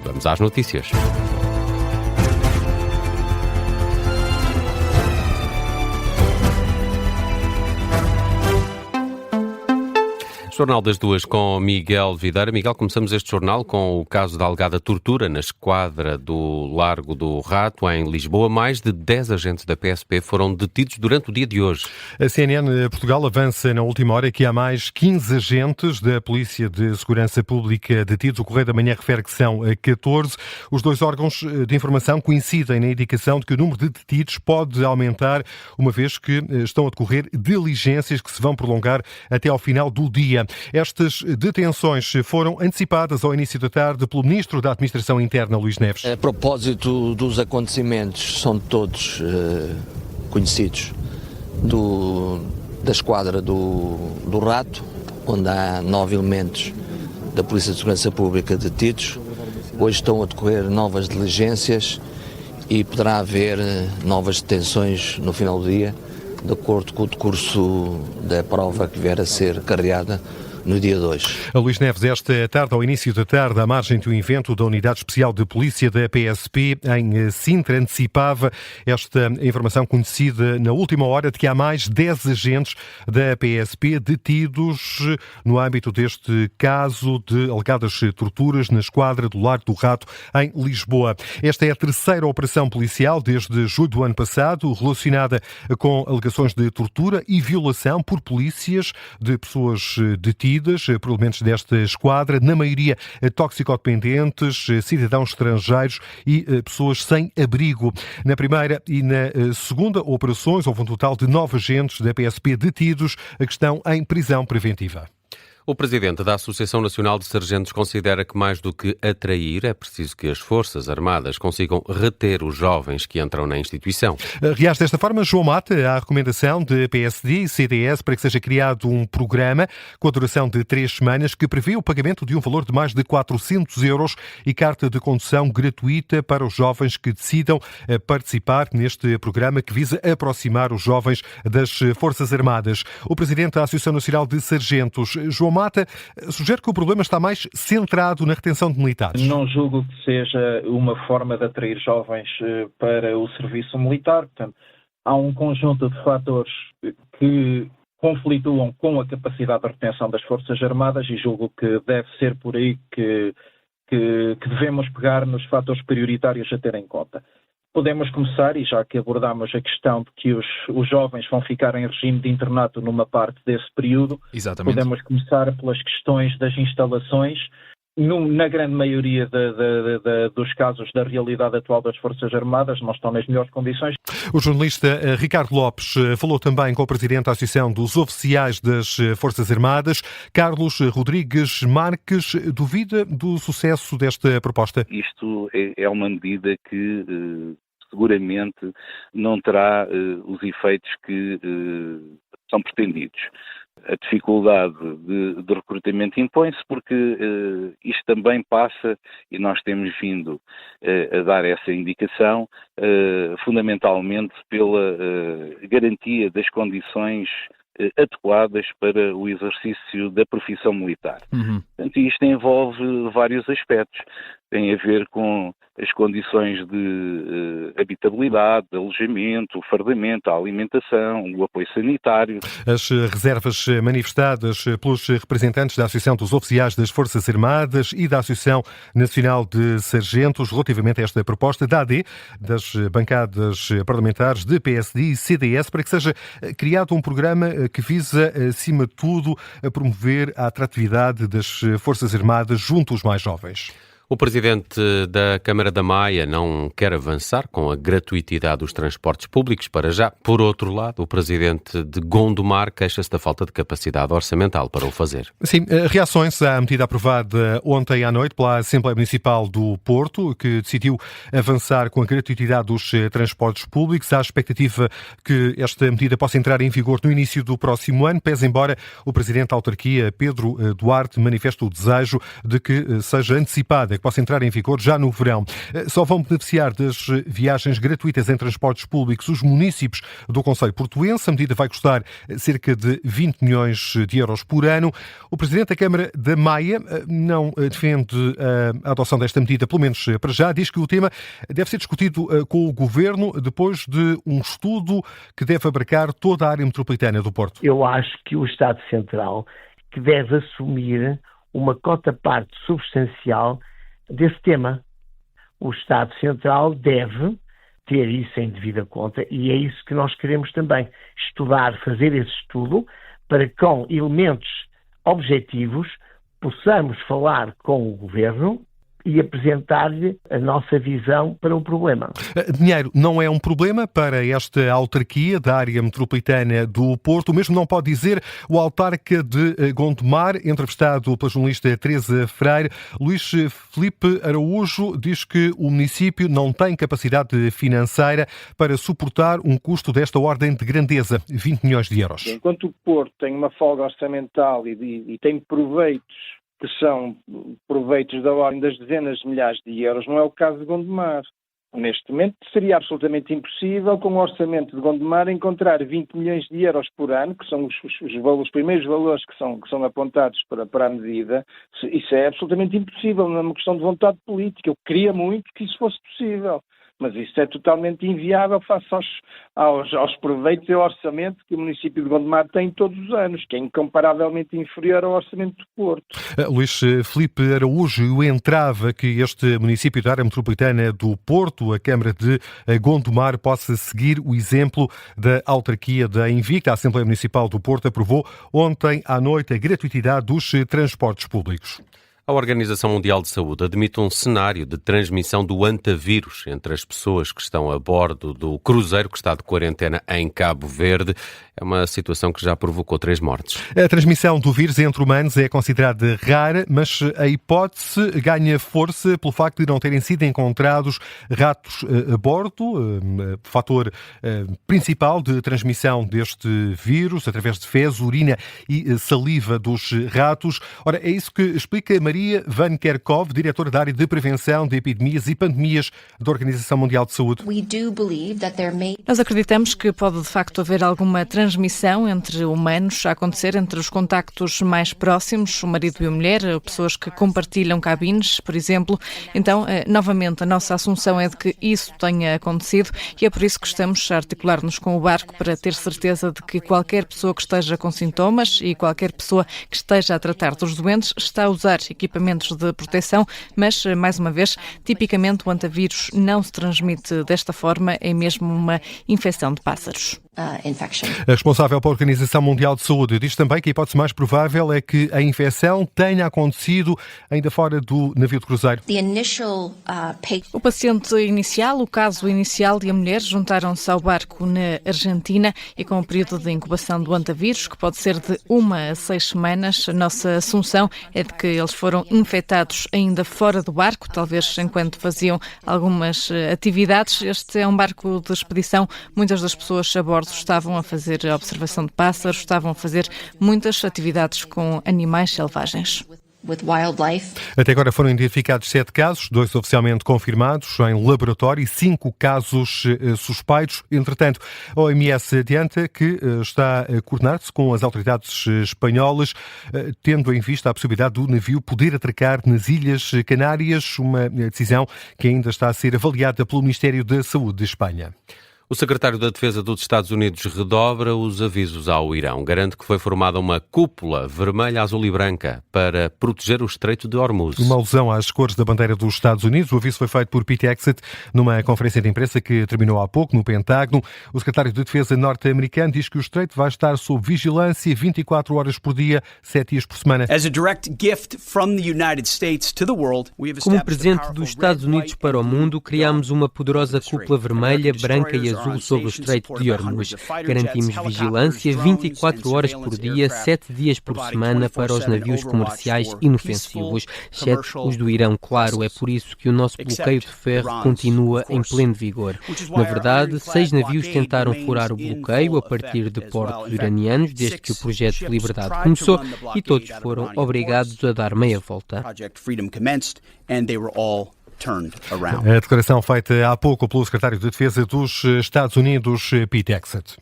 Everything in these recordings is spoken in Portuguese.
Vamos às notícias. Jornal das Duas com Miguel Videira. Miguel, começamos este jornal com o caso da alegada tortura na esquadra do Largo do Rato, em Lisboa. Mais de 10 agentes da PSP foram detidos durante o dia de hoje. A CNN Portugal avança na última hora que há mais 15 agentes da Polícia de Segurança Pública detidos. O Correio da Manhã refere que são 14. Os dois órgãos de informação coincidem na indicação de que o número de detidos pode aumentar, uma vez que estão a decorrer diligências que se vão prolongar até ao final do dia. Estas detenções foram antecipadas ao início da tarde pelo Ministro da Administração Interna, Luís Neves. A propósito dos acontecimentos, são todos conhecidos da esquadra do Rato, onde há 9 elementos da Polícia de Segurança Pública detidos. Hoje estão a decorrer novas diligências e poderá haver novas detenções no final do dia, de acordo com o decurso da prova que vier a ser carreada no dia 2. A Luís Neves, esta tarde, ao início da tarde, à margem de um evento da Unidade Especial de Polícia da PSP em Sintra, antecipava esta informação conhecida na última hora de que há mais 10 agentes da PSP detidos no âmbito deste caso de alegadas torturas na esquadra do Largo do Rato, em Lisboa. Esta é a terceira operação policial desde julho do ano passado, relacionada com alegações de tortura e violação por polícias de pessoas detidas por elementos desta esquadra, na maioria toxicodependentes, cidadãos estrangeiros e pessoas sem abrigo. Na primeira e na segunda operações houve um total de 9 agentes da PSP detidos que estão em prisão preventiva. O presidente da Associação Nacional de Sargentos considera que, mais do que atrair, é preciso que as Forças Armadas consigam reter os jovens que entram na instituição. Reage desta forma João Mata à recomendação de PSD e CDS para que seja criado um programa com a duração de 3 semanas que prevê o pagamento de um valor de mais de 400 euros e carta de condução gratuita para os jovens que decidam participar neste programa que visa aproximar os jovens das Forças Armadas. O presidente da Associação Nacional de Sargentos, João Mata, sugere que o problema está mais centrado na retenção de militares. Não julgo que seja uma forma de atrair jovens para o serviço militar. Portanto, há um conjunto de fatores que conflituam com a capacidade de retenção das Forças Armadas e julgo que deve ser por aí que devemos pegar nos fatores prioritários a ter em conta. Podemos começar, e já que abordámos a questão de que os jovens vão ficar em regime de internato numa parte desse período, Exatamente. Podemos começar pelas questões das instalações. Na grande maioria dos casos da realidade atual das Forças Armadas não estão nas melhores condições. O jornalista Ricardo Lopes falou também com o presidente da Associação dos Oficiais das Forças Armadas, Carlos Rodrigues Marques. Duvida do sucesso desta proposta? Isto é uma medida que seguramente não terá os efeitos que são pretendidos. A dificuldade de recrutamento impõe-se porque isto também passa, e nós temos vindo a dar essa indicação, fundamentalmente pela garantia das condições adequadas para o exercício da profissão militar. Portanto, isto envolve vários aspectos. Tem a ver com as condições de habitabilidade, de alojamento, o fardamento, a alimentação, o apoio sanitário. As reservas manifestadas pelos representantes da Associação dos Oficiais das Forças Armadas e da Associação Nacional de Sargentos relativamente a esta proposta da AD, das bancadas parlamentares de PSD e CDS, para que seja criado um programa que visa, acima de tudo, a promover a atratividade das Forças Armadas junto aos mais jovens. O presidente da Câmara da Maia não quer avançar com a gratuitidade dos transportes públicos para já. Por outro lado, o presidente de Gondomar queixa-se da falta de capacidade orçamental para o fazer. Sim, reações à medida aprovada ontem à noite pela Assembleia Municipal do Porto, que decidiu avançar com a gratuitidade dos transportes públicos. Há a expectativa que esta medida possa entrar em vigor no início do próximo ano, pese embora o presidente da autarquia, Pedro Duarte, manifeste o desejo de que seja antecipada que possa entrar em vigor já no verão. Só vão beneficiar das viagens gratuitas em transportes públicos os municípios do concelho portuense. A medida vai custar cerca de 20 milhões de euros por ano. O Presidente da Câmara da Maia não defende a adoção desta medida, pelo menos para já. Diz que o tema deve ser discutido com o Governo depois de um estudo que deve abarcar toda a área metropolitana do Porto. Eu acho que o Estado Central que deve assumir uma cota-parte substancial desse tema. O Estado Central deve ter isso em devida conta e é isso que nós queremos também. Estudar, fazer esse estudo para que com elementos objetivos possamos falar com o Governo e apresentar-lhe a nossa visão para o problema. Dinheiro não é um problema para esta autarquia da área metropolitana do Porto. O mesmo não pode dizer o autarca de Gondomar, entrevistado pela jornalista Teresa Freire. Luís Filipe Araújo diz que o município não tem capacidade financeira para suportar um custo desta ordem de grandeza, 20 milhões de euros. Enquanto o Porto tem uma folga orçamental e tem proveitos que são proveitos da ordem das dezenas de milhares de euros, não é o caso de Gondomar. Neste momento seria absolutamente impossível, com o orçamento de Gondomar, encontrar 20 milhões de euros por ano, que são os primeiros valores que são apontados para a medida. Isso é absolutamente impossível, não é uma questão de vontade política. Eu queria muito que isso fosse possível, mas isso é totalmente inviável face aos proveitos e ao orçamento que o município de Gondomar tem todos os anos, que é incomparavelmente inferior ao orçamento do Porto. Luís Filipe Araújo entrava que este município da área metropolitana do Porto, a Câmara de Gondomar, possa seguir o exemplo da autarquia da Invicta. A Assembleia Municipal do Porto aprovou ontem à noite a gratuitidade dos transportes públicos. A Organização Mundial de Saúde admite um cenário de transmissão do hantavírus entre as pessoas que estão a bordo do cruzeiro que está de quarentena em Cabo Verde. É uma situação que já provocou 3 mortes. A transmissão do vírus entre humanos é considerada rara, mas a hipótese ganha força pelo facto de não terem sido encontrados ratos a bordo, fator principal de transmissão deste vírus, através de fezes, urina e saliva dos ratos. Ora, é isso que explica Maria Van Kerkhove, diretora da área de prevenção de epidemias e pandemias da Organização Mundial de Saúde. Nós acreditamos que pode de facto haver alguma transmissão entre humanos a acontecer entre os contactos mais próximos, o marido e a mulher, pessoas que compartilham cabines, por exemplo. Então, novamente, a nossa assunção é de que isso tenha acontecido e é por isso que estamos a articular-nos com o barco para ter certeza de que qualquer pessoa que esteja com sintomas e qualquer pessoa que esteja a tratar dos doentes está a usar equipamentos de proteção, mas, mais uma vez, tipicamente o hantavírus não se transmite desta forma, é mesmo uma infecção de pássaros. A responsável pela Organização Mundial de Saúde diz também que a hipótese mais provável é que a infecção tenha acontecido ainda fora do navio de cruzeiro. O paciente inicial, o caso inicial e a mulher juntaram-se ao barco na Argentina e com o período de incubação do hantavírus, que pode ser de 1 a 6 semanas, a nossa assunção é de que eles foram infectados ainda fora do barco, talvez enquanto faziam algumas atividades. Este é um barco de expedição, muitas das pessoas a bordo estavam a fazer a observação de pássaros, estavam a fazer muitas atividades com animais selvagens. Até agora foram identificados 7 casos, 2 oficialmente confirmados em laboratório e 5 casos suspeitos. Entretanto, a OMS adianta que está a coordenar-se com as autoridades espanholas, tendo em vista a possibilidade do navio poder atracar nas Ilhas Canárias, uma decisão que ainda está a ser avaliada pelo Ministério da Saúde de Espanha. O secretário da Defesa dos Estados Unidos redobra os avisos ao Irão. Garante que foi formada uma cúpula vermelha, azul e branca para proteger o Estreito de Hormuz. Uma alusão às cores da bandeira dos Estados Unidos. O aviso foi feito por Pete Hegseth numa conferência de imprensa que terminou há pouco no Pentágono. O secretário de Defesa norte-americano diz que o Estreito vai estar sob vigilância 24 horas por dia, 7 dias por semana. Como presente dos Estados Unidos para o mundo, criámos uma poderosa cúpula vermelha, branca e azul azul sobre o Estreito de Hormuz. Garantimos vigilância 24 horas por dia, 7 dias por semana para os navios comerciais inofensivos, exceto os do Irão, claro. É por isso que o nosso bloqueio de ferro continua em pleno vigor. Na verdade, 6 navios tentaram furar o bloqueio a partir de portos iranianos desde que o projeto de liberdade começou e todos foram obrigados a dar meia volta. A declaração feita há pouco pelo secretário de Defesa dos Estados Unidos, Pete Hegseth.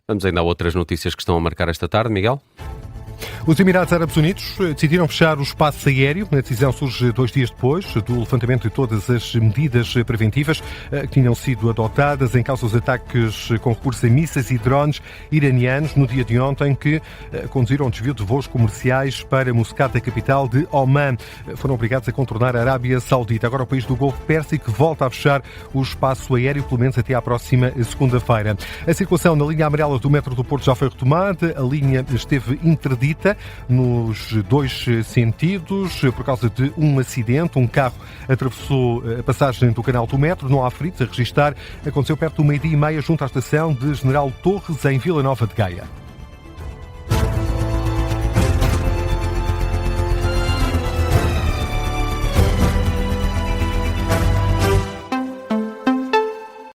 Vamos ainda a outras notícias que estão a marcar esta tarde, Miguel. Os Emirados Árabes Unidos decidiram fechar o espaço aéreo. A decisão surge 2 dias depois do levantamento de todas as medidas preventivas que tinham sido adotadas em causa dos ataques com recurso a mísseis e drones iranianos no dia de ontem que conduziram ao desvio de voos comerciais para Muscat, a capital de Oman. Foram obrigados a contornar a Arábia Saudita. Agora o país do Golfo Pérsico volta a fechar o espaço aéreo, pelo menos até à próxima segunda-feira. A circulação na linha amarela do metro do Porto já foi retomada. A linha esteve interdita nos 2 sentidos por causa de um acidente. Um carro atravessou a passagem do canal do metro. Não há feridos a registrar. Aconteceu perto do 12:30 junto à estação de General Torres, em Vila Nova de Gaia.